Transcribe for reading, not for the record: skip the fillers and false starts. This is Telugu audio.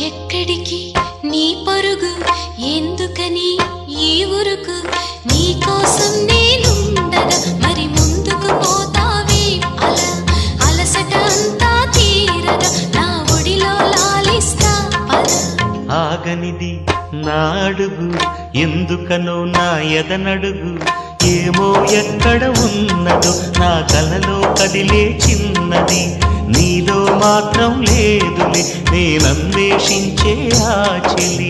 ఎక్కడికి నీ పరుగు ఎందుకని ఈ ఉరుకు నీ కోసం నేనుండగా మరి ముందుకు పోతావే అలా అలసట అంతా తీరగా నా ఒడిలో లాలిస్తా పద ఆగనిది నా అడుగు ఎందుకనో నా ఎదనడుగు ఏమో ఎక్కడ ఉన్నదో నా కలలో కదిలే చిన్నది నీలో మాత్రం లేదులే నేనన్వేషించే ఆ చెలి